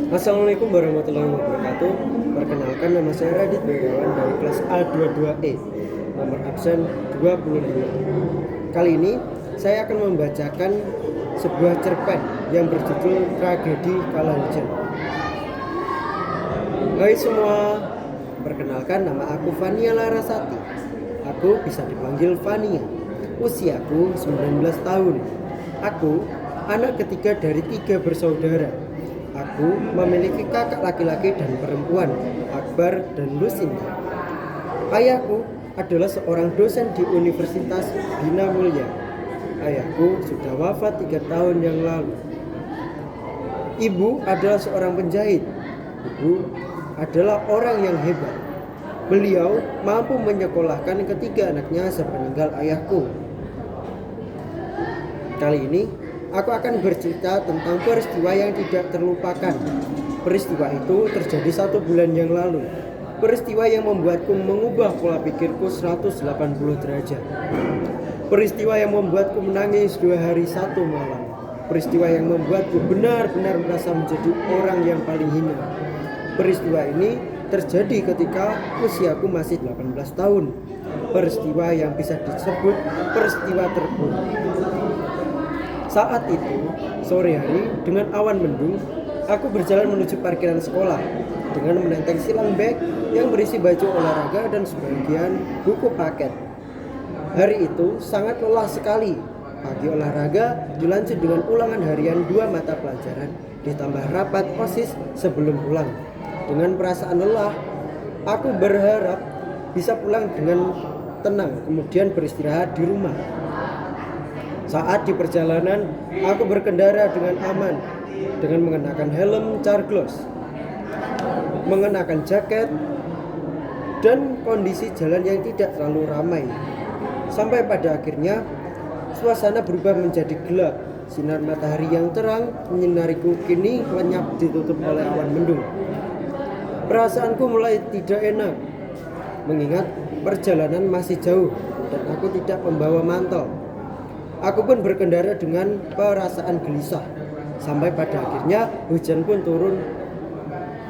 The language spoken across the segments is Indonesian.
Assalamualaikum warahmatullahi wabarakatuh. Perkenalkan, nama saya Radit Begawan dari kelas A22E, nomor absen 25. Kali ini saya akan membacakan sebuah cerpen yang berjudul Tragedi Kala Hujan. Hai semua, perkenalkan, nama aku Fania Larasati. Aku bisa dipanggil Fania. Usiaku 19 tahun. Aku anak ketiga dari 3 bersaudara. Aku memiliki kakak laki-laki dan perempuan, Akbar dan Lucinta. Ayahku adalah seorang dosen di Universitas Bina Mulia. Ayahku sudah wafat 3 tahun yang lalu. Ibu adalah seorang penjahit. Ibu adalah orang yang hebat. Beliau mampu menyekolahkan ketiga anaknya sepeninggal ayahku. Kali ini aku akan bercerita tentang peristiwa yang tidak terlupakan. Peristiwa itu terjadi 1 bulan yang lalu. Peristiwa yang membuatku mengubah pola pikirku 180 derajat. Peristiwa yang membuatku menangis 2 hari 1 malam. Peristiwa yang membuatku benar-benar merasa menjadi orang yang paling hina. Peristiwa ini terjadi ketika usiaku masih 18 tahun. Peristiwa yang bisa disebut peristiwa terburuk. Saat itu, sore hari dengan awan mendung, aku berjalan menuju parkiran sekolah dengan menenteng silang bag yang berisi baju olahraga dan sebagian buku paket. Hari itu sangat lelah sekali. Pagi olahraga dilanjut dengan ulangan harian 2 mata pelajaran, ditambah rapat OSIS sebelum pulang. Dengan perasaan lelah, aku berharap bisa pulang dengan tenang, kemudian beristirahat di rumah. Saat di perjalanan, aku berkendara dengan aman, dengan mengenakan helm Carglass, mengenakan jaket, dan kondisi jalan yang tidak terlalu ramai. Sampai pada akhirnya, suasana berubah menjadi gelap. Sinar matahari yang terang menyinariku kini lenyap ditutup oleh awan mendung. Perasaanku mulai tidak enak, mengingat perjalanan masih jauh dan aku tidak membawa mantel. Aku pun berkendara dengan perasaan gelisah. Sampai pada akhirnya hujan pun turun.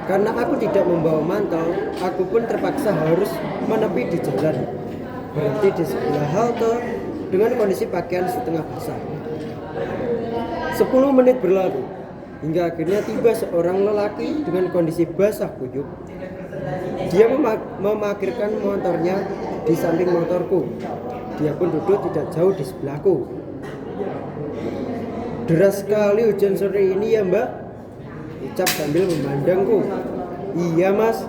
Karena aku tidak membawa mantel, aku pun terpaksa harus menepi di jalan, berhenti di sebelah halte dengan kondisi pakaian setengah basah. 10 menit berlalu hingga akhirnya tiba seorang lelaki dengan kondisi basah kuyup. Dia memarkirkan motornya di samping motorku. Dia pun duduk tidak jauh di sebelahku. Deras sekali hujan sore ini ya mbak, ucap sambil memandangku. Iya mas,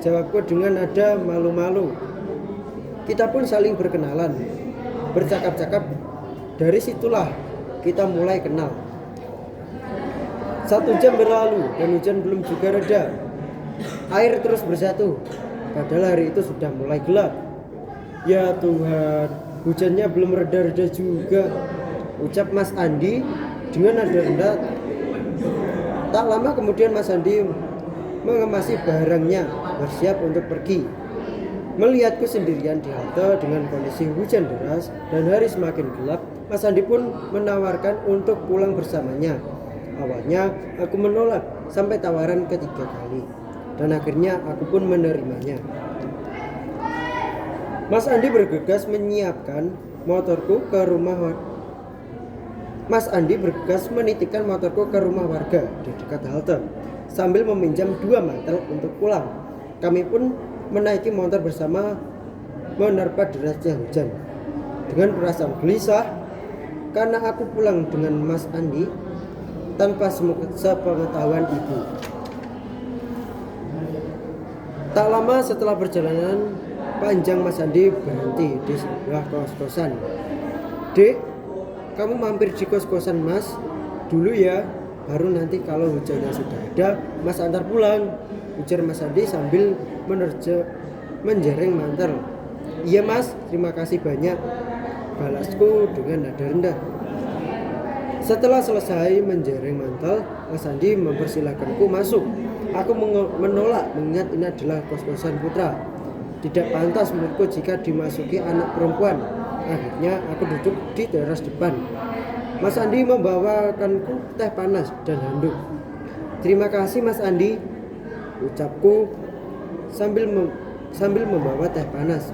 jawabku dengan nada malu-malu. Kita pun saling berkenalan, bercakap-cakap. Dari situlah kita mulai kenal. 1 jam berlalu dan hujan belum juga reda. Air terus bersatu, padahal hari itu sudah mulai gelap. Ya Tuhan, hujannya belum reda-reda juga, ucap Mas Andi dengan nada rendah. Tak lama kemudian Mas Andi mengemasi barangnya, bersiap untuk pergi. Melihatku sendirian di halte dengan kondisi hujan deras dan hari semakin gelap, Mas Andi pun menawarkan untuk pulang bersamanya. Awalnya aku menolak sampai tawaran ketiga kali, dan akhirnya aku pun menerimanya. Mas Andi bergegas menyiapkan motorku ke rumah. Mas Andi bergegas menitipkan motorku ke rumah warga di dekat halte sambil meminjam 2 mantel untuk pulang. Kami pun menaiki motor bersama menerpa derasnya hujan. Dengan perasaan gelisah karena aku pulang dengan Mas Andi tanpa sepengetahuan ibu. Tak lama setelah perjalanan panjang, Mas Andi berhenti di sebuah kos-kosan. Dek, kamu mampir di kos-kosan mas dulu ya, baru nanti kalau hujannya sudah ada mas antar pulang, ujar Mas Andi sambil menjereng mantel. Iya mas, terima kasih banyak, balasku dengan nada rendah. Setelah selesai menjereng mantel, Mas Andi mempersilahkanku masuk. Aku menolak mengingat ini adalah kos-kosan putra. Tidak pantas menurutku jika dimasuki anak perempuan. Akhirnya aku duduk di teras depan. Mas Andi membawakanku teh panas dan handuk. Terima kasih Mas Andi, ucapku sambil membawa teh panas.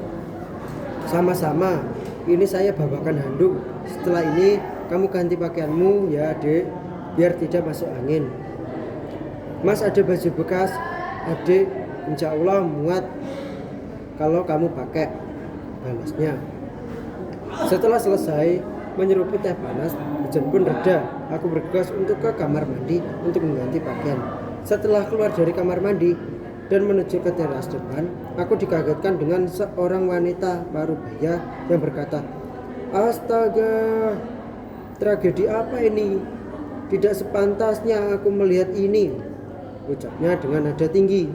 Sama-sama, ini saya bawakan handuk. Setelah ini kamu ganti pakaianmu ya Dek, biar tidak masuk angin. Mas ada baju bekas, Adik, insya Allah muat kalau kamu pakai, balasnya. Setelah selesai menyeruput teh panas, hujan pun reda. Aku bergegas untuk ke kamar mandi untuk mengganti pakaian. Setelah keluar dari kamar mandi dan menuju ke teras depan, aku dikagetkan dengan seorang wanita parubaya yang berkata, "Astaga, tragedi apa ini? Tidak sepantasnya aku melihat ini," ucapnya dengan nada tinggi.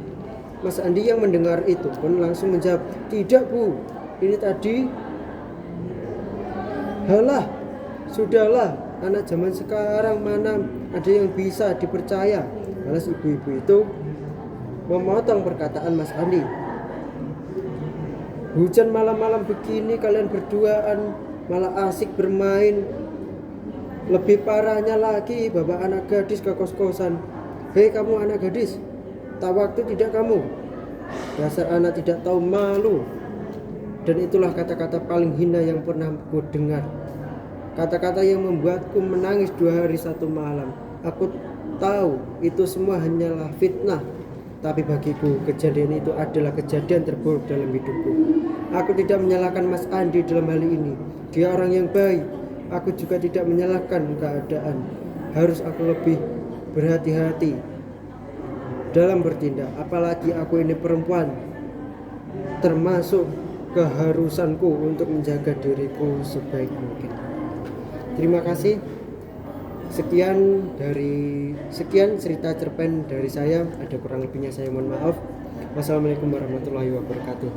Mas Andi yang mendengar itu pun langsung menjawab, "Tidak Bu, ini tadi." "Halah, sudahlah, anak zaman sekarang mana ada yang bisa dipercaya," balas ibu-ibu itu memotong perkataan Mas Andi. "Hujan malam-malam begini kalian berduaan malah asik bermain. Lebih parahnya lagi bawa anak gadis ke kos-kosan. Hei kamu anak gadis, tak waktu tidak kamu? Dasar anak tidak tahu malu." Dan itulah kata-kata paling hina yang pernah ku dengar. Kata-kata yang membuatku menangis 2 hari 1 malam. Aku tahu itu semua hanyalah fitnah, tapi bagiku kejadian itu adalah kejadian terburuk dalam hidupku. Aku tidak menyalahkan Mas Andi dalam hal ini. Dia orang yang baik. Aku juga tidak menyalahkan keadaan. Harus aku lebih berhati-hati dalam bertindak. Apalagi aku ini perempuan. Termasuk keharusanku untuk menjaga diriku sebaik mungkin. Terima kasih. Sekian cerita cerpen dari saya. Ada kurang lebihnya saya mohon maaf. Wassalamualaikum warahmatullahi wabarakatuh.